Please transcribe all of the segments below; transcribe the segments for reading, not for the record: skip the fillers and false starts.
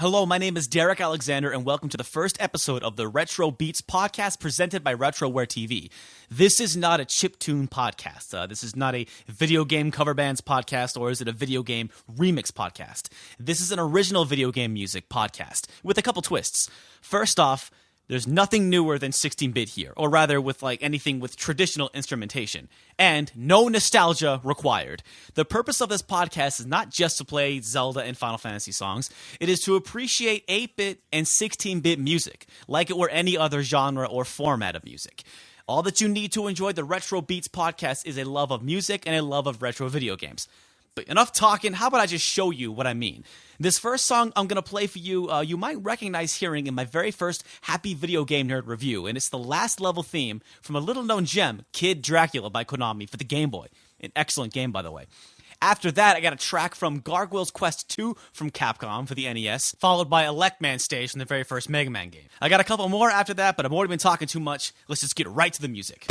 Hello, my name is Derek Alexander, and welcome to the first episode of the Retro Beats podcast presented by RetroWare TV. This is not a chiptune podcast. This is not a video game cover bands podcast, or is it a video game remix podcast? This is an original video game music podcast with a couple twists. First off, there's nothing newer than 16-bit here, or rather with anything with traditional instrumentation, and no nostalgia required. The purpose of this podcast is not just to play Zelda and Final Fantasy songs, it is to appreciate 8-bit and 16-bit music, like it were any other genre or format of music. All that you need to enjoy the Retro Beats podcast is a love of music and a love of retro video games. But enough talking, how about I just show you what I mean? This first song I'm going to play for you, you might recognize hearing in my very first Happy Video Game Nerd review, and it's the last level theme from a little-known gem, Kid Dracula by Konami for the Game Boy. An excellent game, by the way. After that, I got a track from Gargoyle's Quest 2 from Capcom for the NES, followed by Elec Man stage from the very first Mega Man game. I got a couple more after that, but I've already been talking too much. Let's just get right to the music.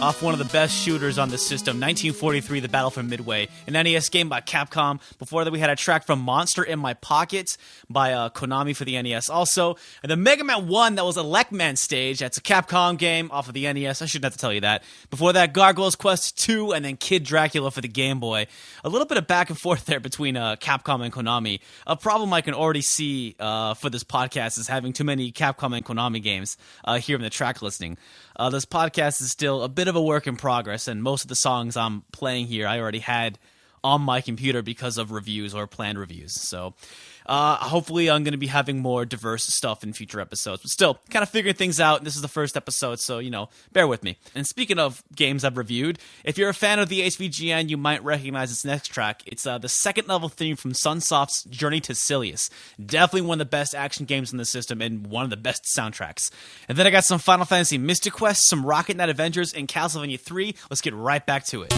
off one of the best shooters on the system, 1943, The Battle for Midway, an NES game by Capcom. Before that, we had a track from Monster in My Pocket by Konami for the NES also. And the Mega Man 1, that was Elec Man stage. That's a Capcom game off of the NES. I shouldn't have to tell you that. Before that, Gargoyle's Quest 2, and then Kid Dracula for the Game Boy. A little bit of back and forth there between Capcom and Konami. A problem I can already see for this podcast is having too many Capcom and Konami games here in the track listing. This podcast is still a bit of a work in progress, and most of the songs I'm playing here I already had on my computer because of reviews or planned reviews. So hopefully I'm going to be having more diverse stuff in future episodes. But still, kind of figuring things out. This is the first episode, so, bear with me. And speaking of games I've reviewed, if you're a fan of the HVGN, you might recognize this next track. It's the second level theme from Sunsoft's Journey to Silius. Definitely one of the best action games in the system and one of the best soundtracks. And then I got some Final Fantasy Mystic Quest, some Rocket Knight Adventures, and Castlevania 3. Let's get right back to it.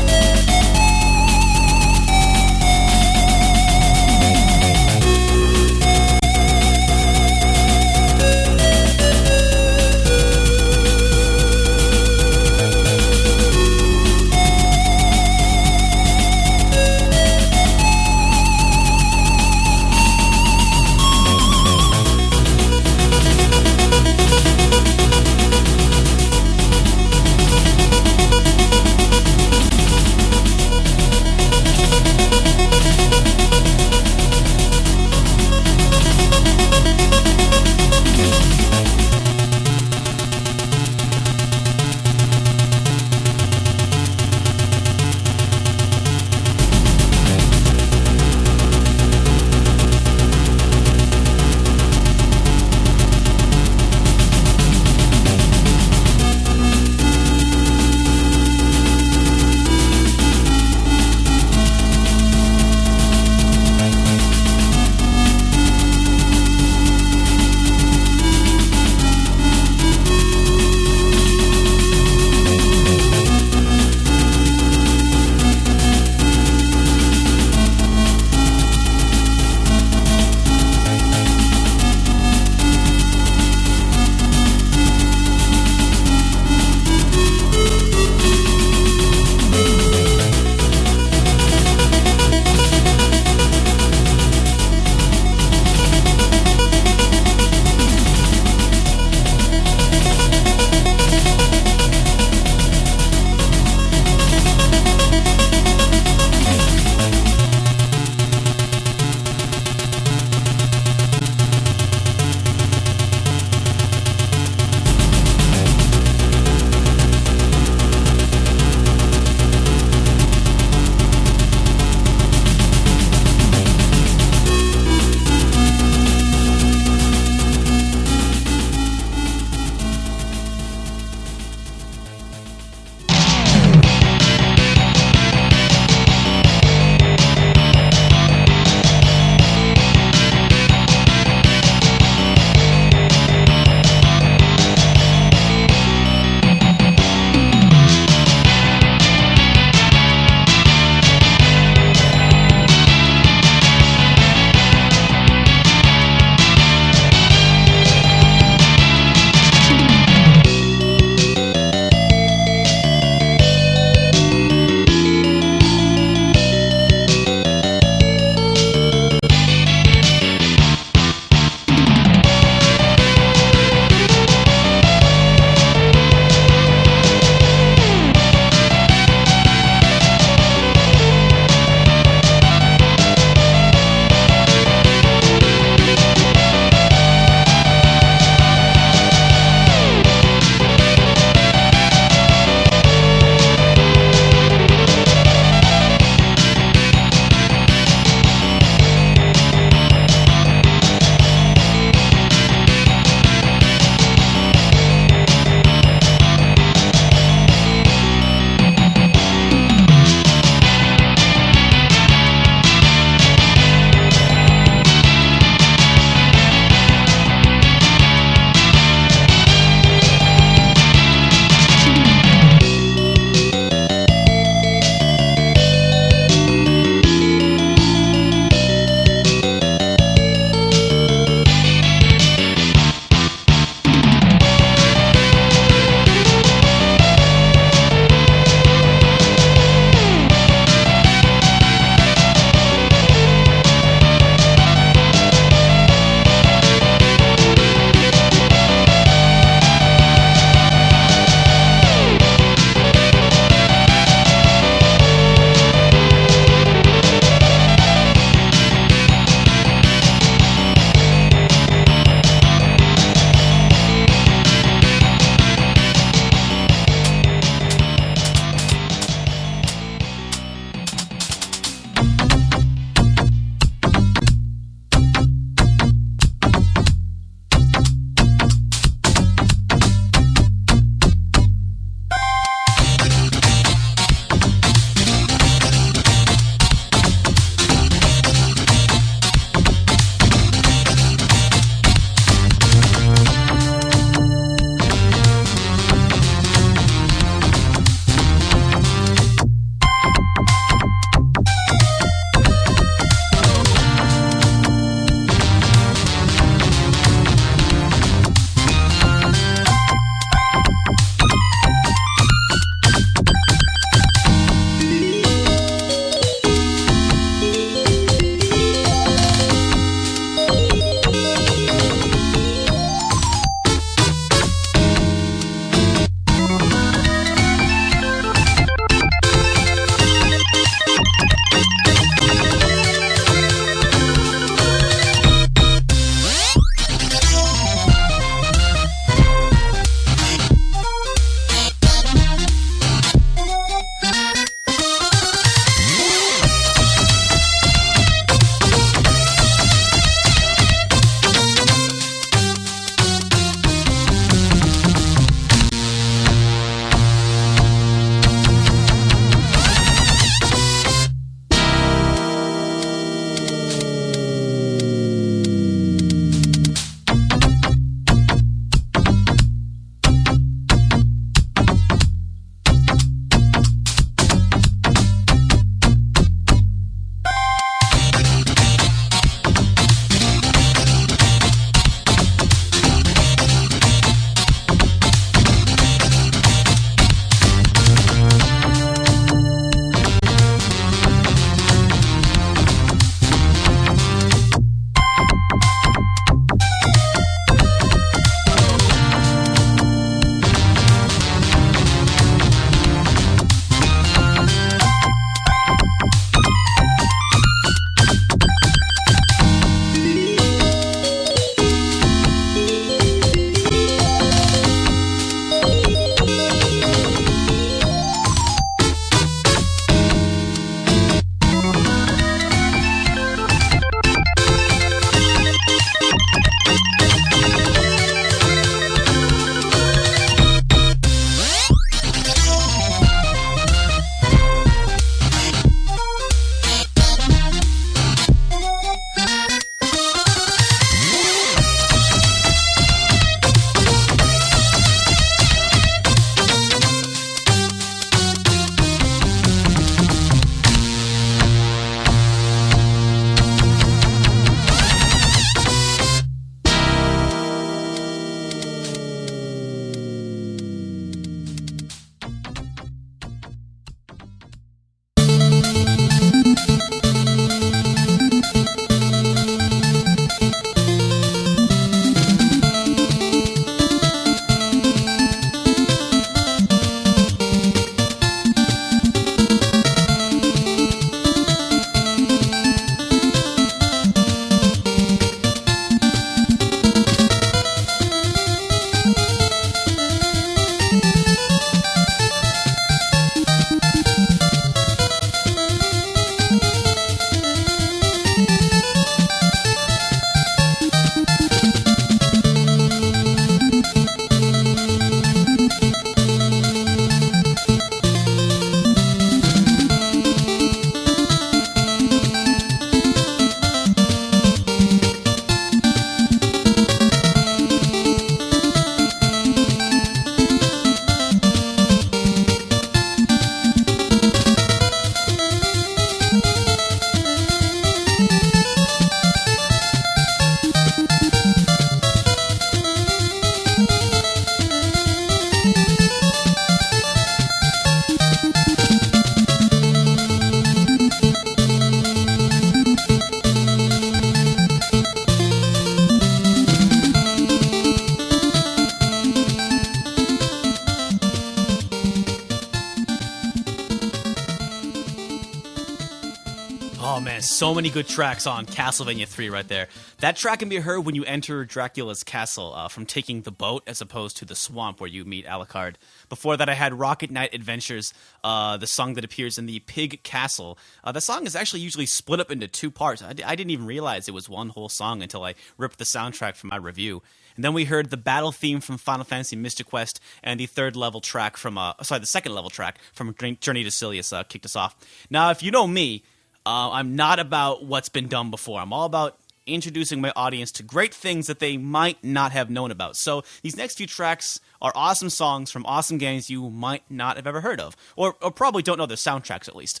Oh man, so many good tracks on Castlevania 3 right there. That track can be heard when you enter Dracula's castle from taking the boat as opposed to the swamp where you meet Alucard. Before that I had Rocket Knight Adventures, the song that appears in the Pig Castle. The song is actually usually split up into two parts. I didn't even realize it was one whole song until I ripped the soundtrack for my review. And then we heard the battle theme from Final Fantasy Mystic Quest and the the second level track from Journey to Silius kicked us off. Now, if you know me, I'm not about what's been done before. I'm all about introducing my audience to great things that they might not have known about. So these next few tracks are awesome songs from awesome games you might not have ever heard of, or probably don't know their soundtracks at least.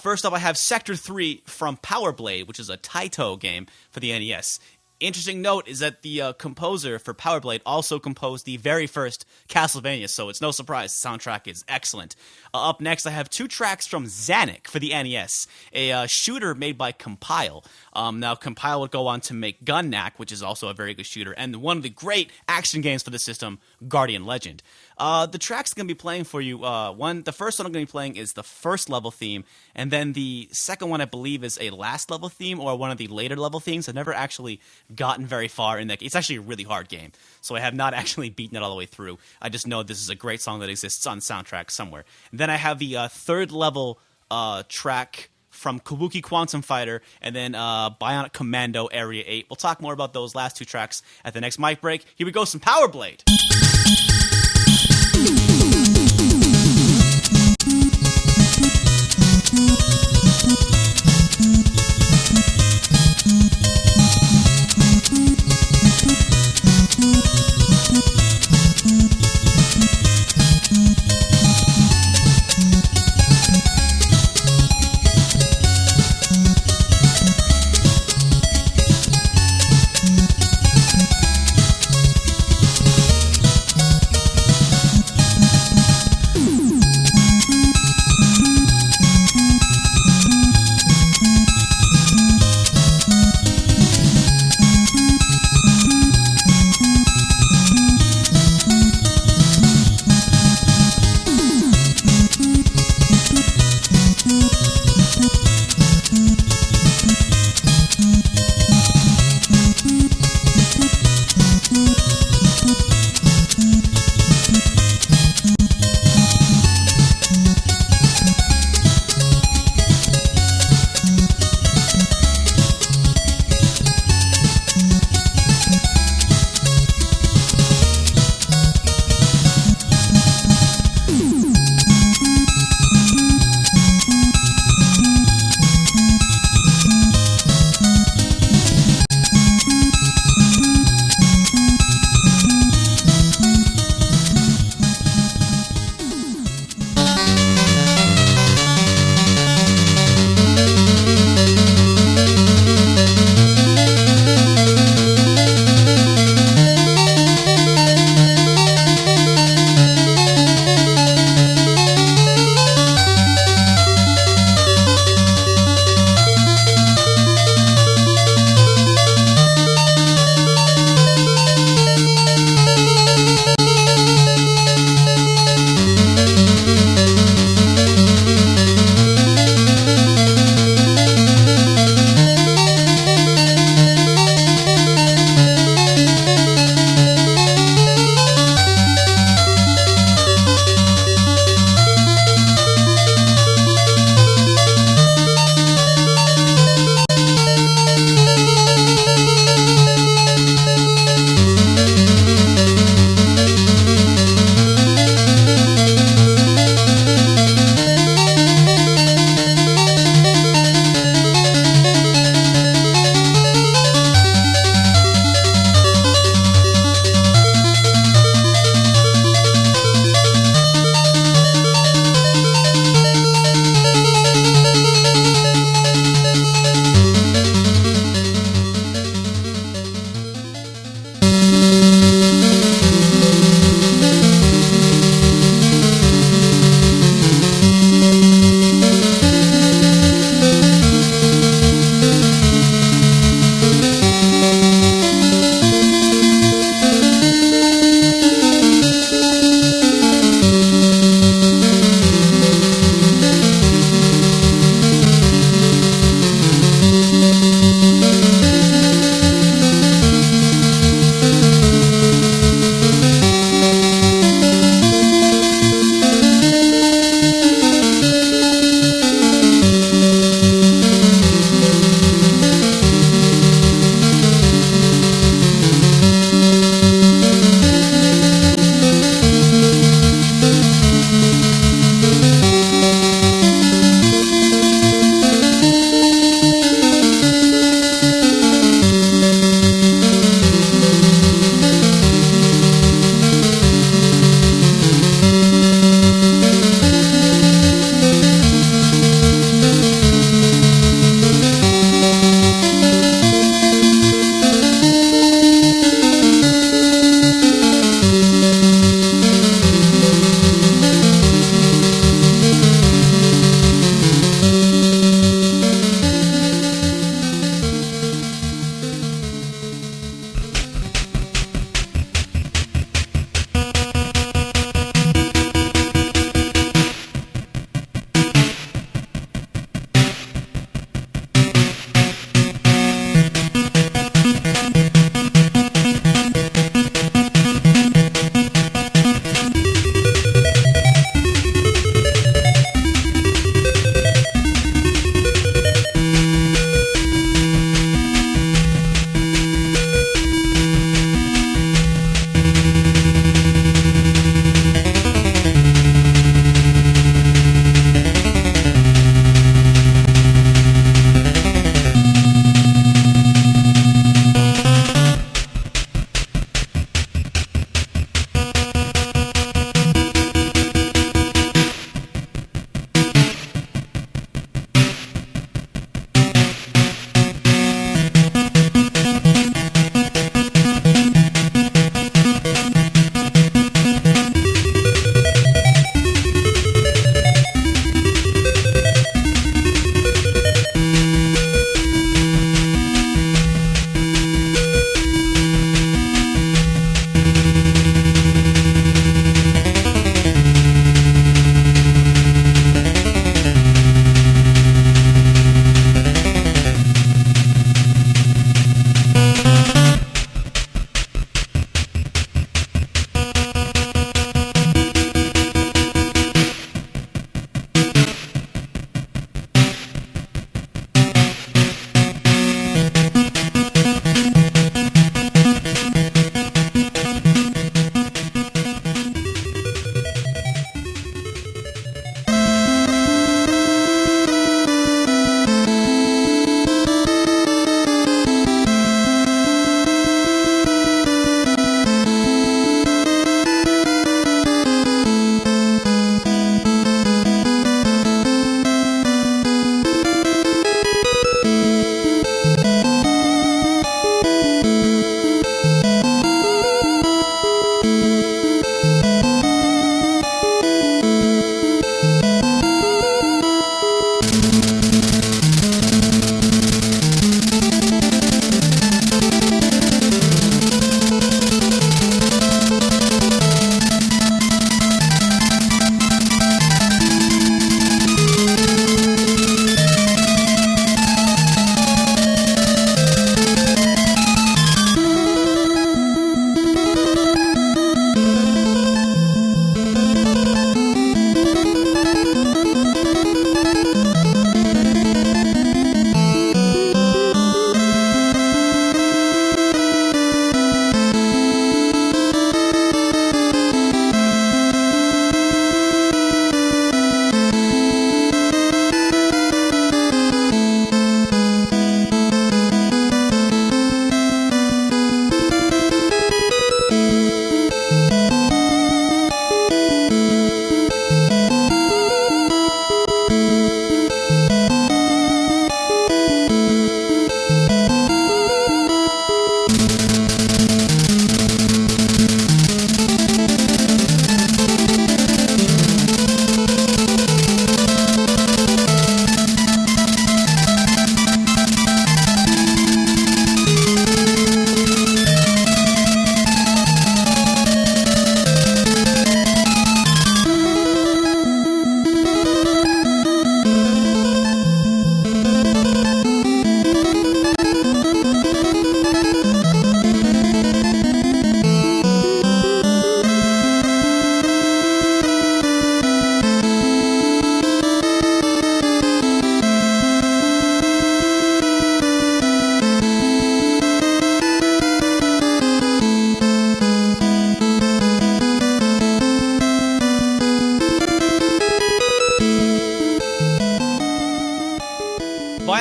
First up, I have Sector 3 from Power Blade, which is a Taito game for the NES. Interesting note is that the composer for Power Blade also composed the very first Castlevania, so it's no surprise the soundtrack is excellent. Up next, I have two tracks from Zanac for the NES, a shooter made by Compile. Now, Compile would go on to make Gunnac, which is also a very good shooter, and one of the great action games for the system, Guardian Legend. The tracks I'm going to be playing for you, the first one I'm going to be playing is the first level theme, and then the second one I believe is a last level theme or one of the later level themes. I've never actually gotten very far in that. It's actually a really hard game, so I have not actually beaten it all the way through. I just know this is a great song that exists on soundtrack somewhere. And then I have the third level track from Kabuki Quantum Fighter, and then Bionic Commando Area 8. We'll talk more about those last two tracks at the next mic break. Here we go, some Power Blade.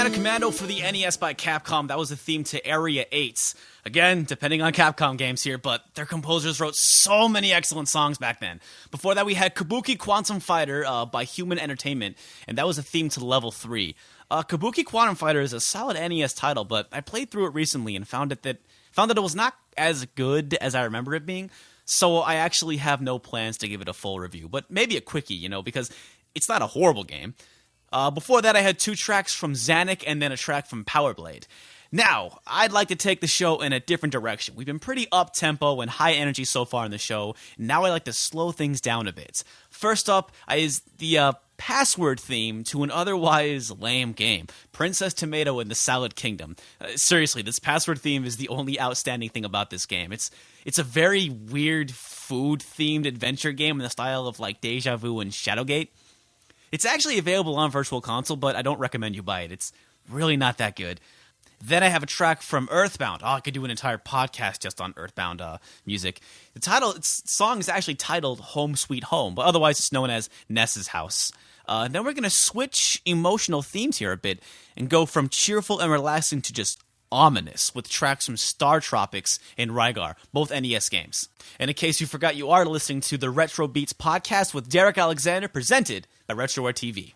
Commando for the NES by Capcom. That was the theme to Area 8. Again, depending on Capcom games here, but their composers wrote so many excellent songs back then. Before that, we had Kabuki Quantum Fighter by Human Entertainment, and that was a theme to Level 3. Kabuki Quantum Fighter is a solid NES title, but I played through it recently and found that it was not as good as I remember it being, so I actually have no plans to give it a full review, but maybe a quickie, because it's not a horrible game. Before that, I had 2 tracks from Zanac and then a track from Power Blade. Now, I'd like to take the show in a different direction. We've been pretty up-tempo and high energy so far in the show. Now I'd like to slow things down a bit. First up is the password theme to an otherwise lame game, Princess Tomato in the Salad Kingdom. Seriously, this password theme is the only outstanding thing about this game. It's a very weird food-themed adventure game in the style of like Deja Vu and Shadowgate. It's actually available on Virtual Console, but I don't recommend you buy it. It's really not that good. Then I have a track from Earthbound. I could do an entire podcast just on Earthbound music. Its song is actually titled Home Sweet Home, but otherwise it's known as Ness's House. Then we're going to switch emotional themes here a bit and go from cheerful and relaxing to just ominous with tracks from Startropics and Rygar, both NES games. And in case you forgot, you are listening to the Retro Beats podcast with Derek Alexander, presented by RetroWare TV.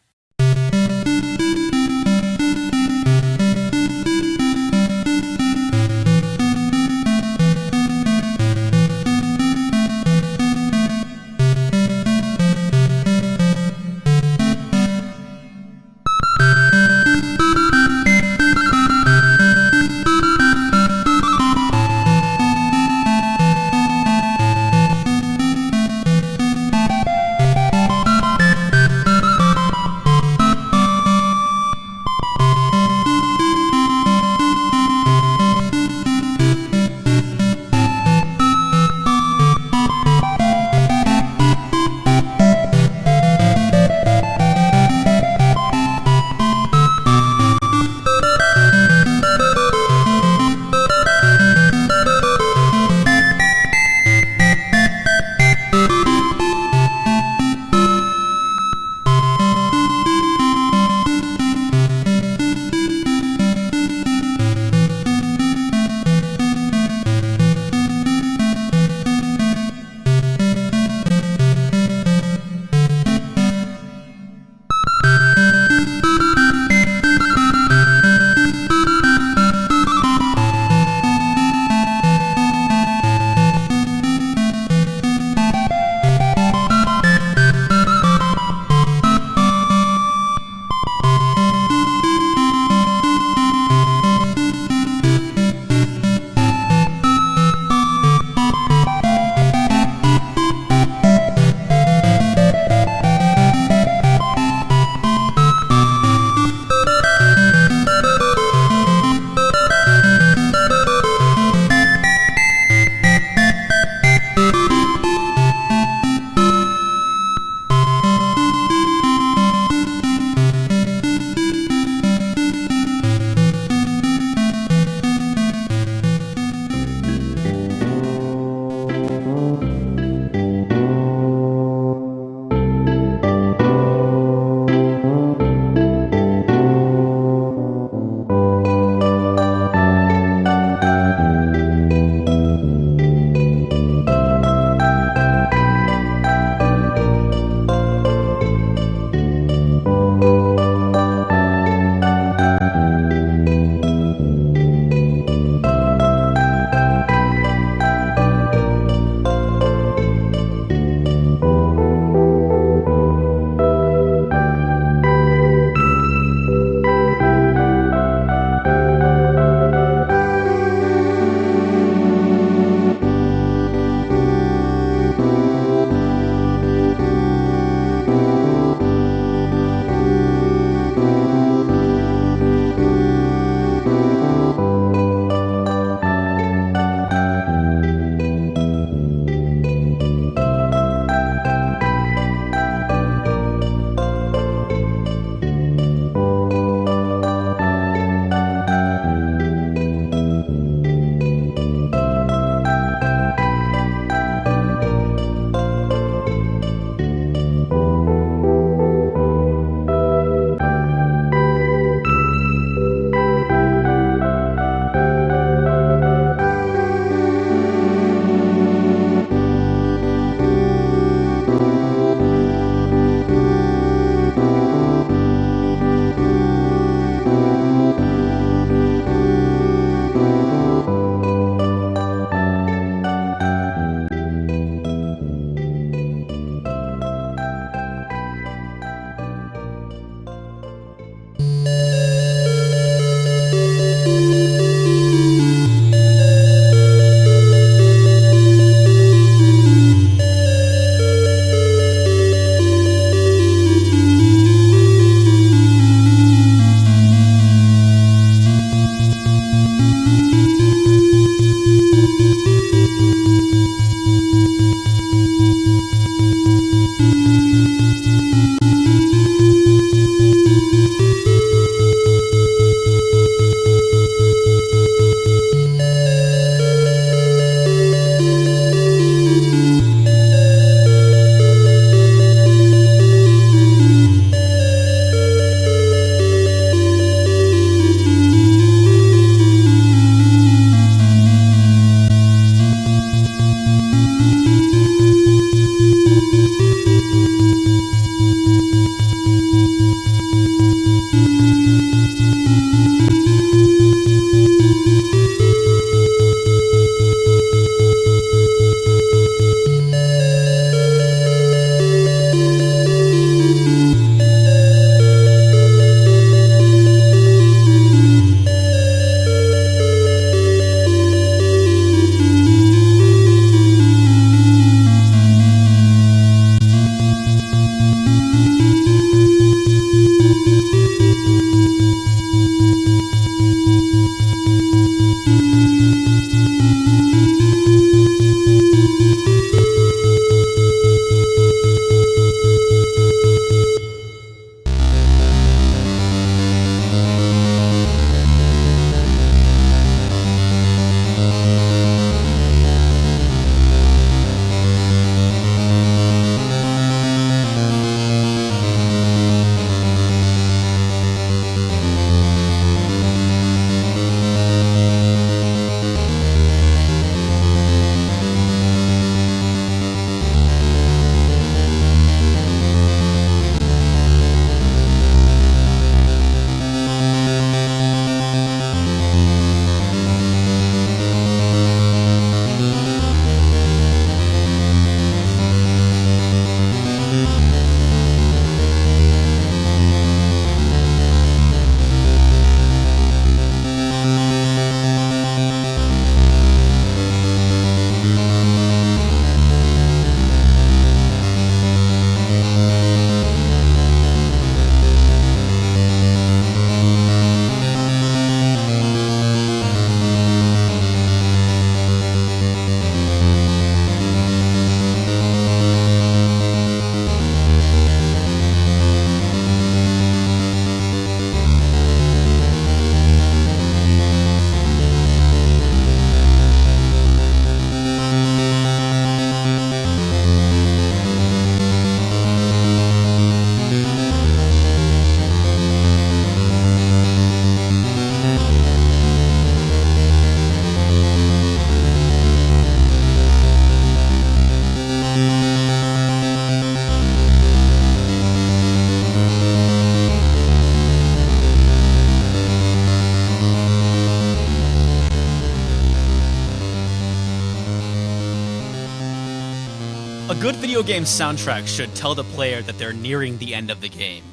A good video game soundtrack should tell the player that they're nearing the end of the game.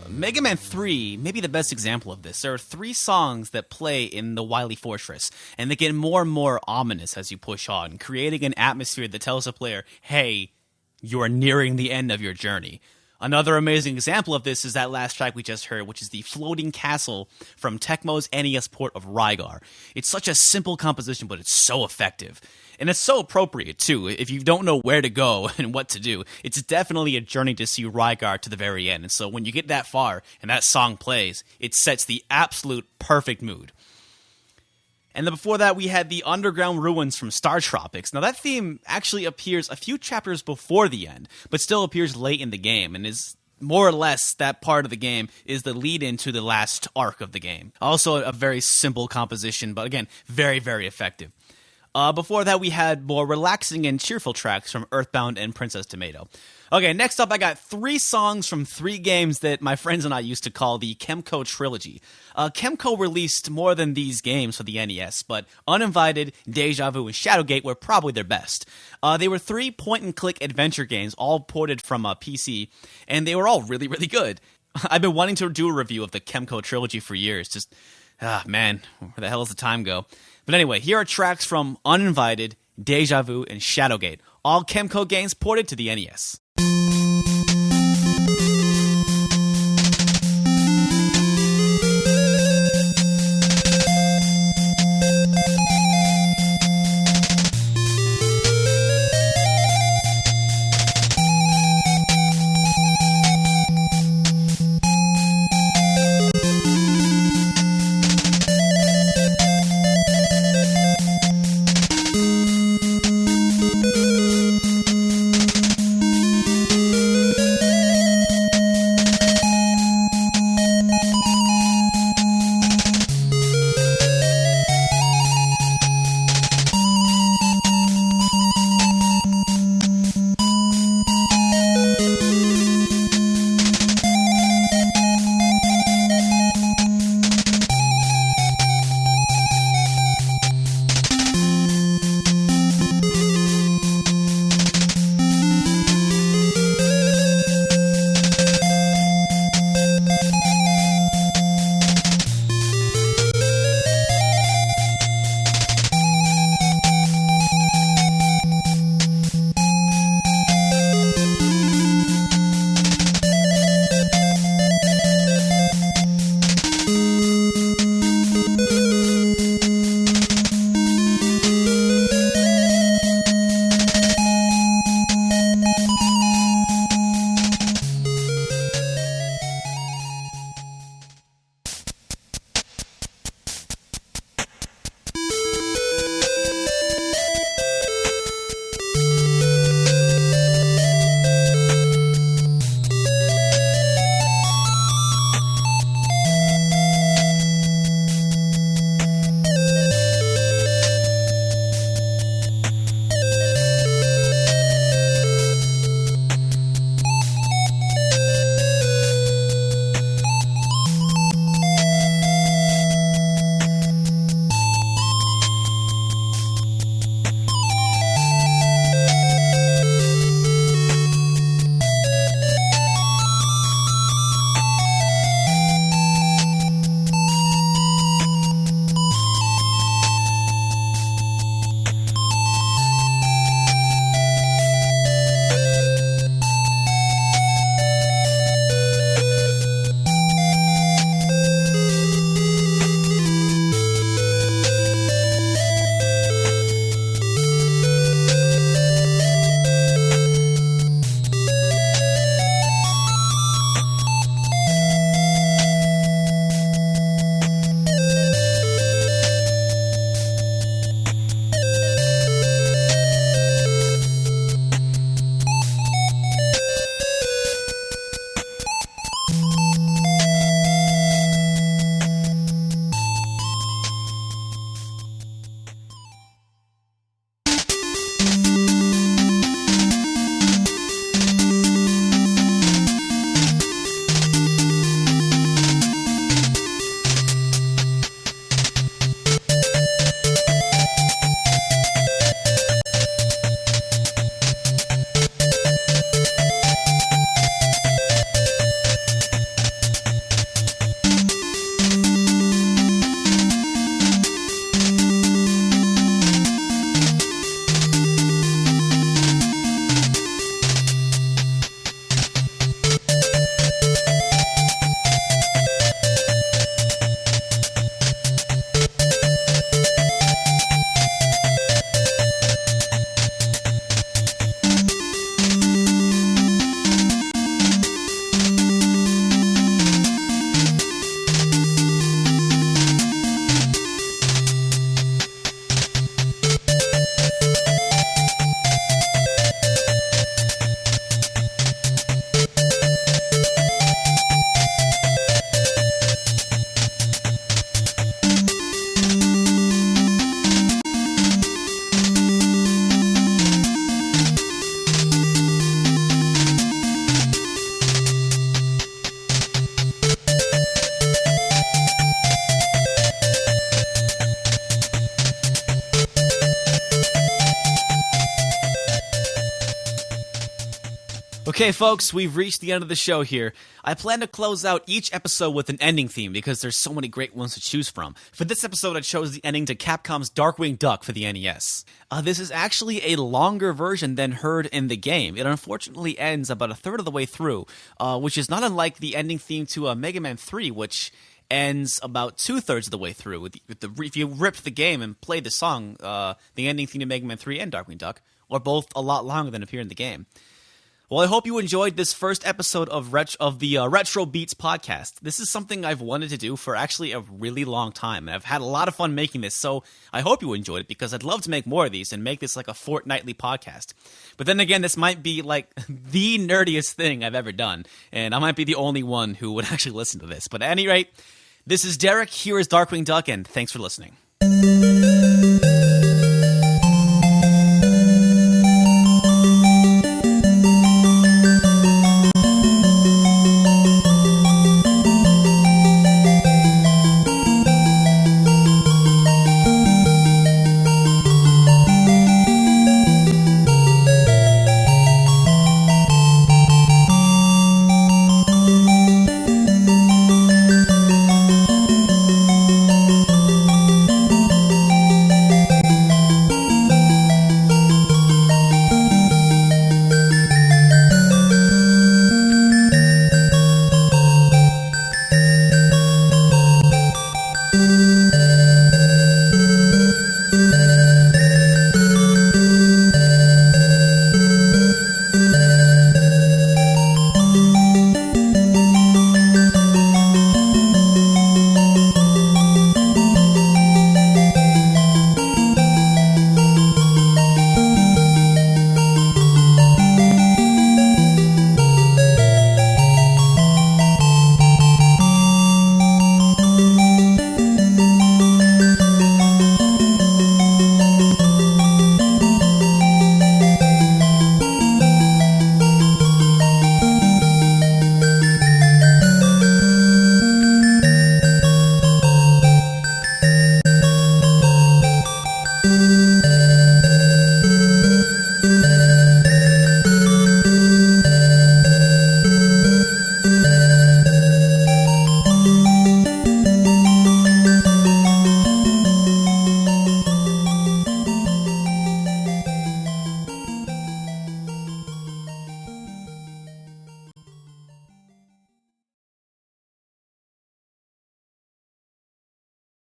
Mega Man 3 may be the best example of this. There are 3 songs that play in the Wily Fortress, and they get more and more ominous as you push on, creating an atmosphere that tells the player, hey, you are nearing the end of your journey. Another amazing example of this is that last track we just heard, which is the Floating Castle from Tecmo's NES port of Rygar. It's such a simple composition, but it's so effective. And it's so appropriate, too. If you don't know where to go and what to do, it's definitely a journey to see Rygar to the very end. And so when you get that far and that song plays, it sets the absolute perfect mood. And then before that, we had the Underground Ruins from Startropics. Now, that theme actually appears a few chapters before the end, but still appears late in the game, and is more or less that part of the game is the lead-in to the last arc of the game. Also, a very simple composition, but again, very, very effective. Before that, we had more relaxing and cheerful tracks from Earthbound and Princess Tomato. Okay, next up, I got 3 songs from 3 games that my friends and I used to call the Kemco trilogy. Kemco released more than these games for the NES, but Uninvited, Deja Vu, and Shadowgate were probably their best. They were 3 point-and-click adventure games, all ported from a PC, and they were all really, really good. I've been wanting to do a review of the Kemco trilogy for years, just, man, where the hell does the time go? But anyway, here are tracks from Uninvited, Deja Vu, and Shadowgate, all Kemco games ported to the NES. Okay, folks, we've reached the end of the show here. I plan to close out each episode with an ending theme because there's so many great ones to choose from. For this episode, I chose the ending to Capcom's Darkwing Duck for the NES. This is actually a longer version than heard in the game. It unfortunately ends about a third of the way through, which is not unlike the ending theme to Mega Man 3, which ends about 2/3 of the way through. If you ripped the game and played the song, the ending theme to Mega Man 3 and Darkwing Duck are both a lot longer than appear in the game. Well, I hope you enjoyed this first episode of the Retro Beats podcast. This is something I've wanted to do for actually a really long time, and I've had a lot of fun making this, so I hope you enjoyed it, because I'd love to make more of these and make this like a fortnightly podcast. But then again, this might be like the nerdiest thing I've ever done, and I might be the only one who would actually listen to this. But at any rate, this is Derek, here is Darkwing Duck, and thanks for listening.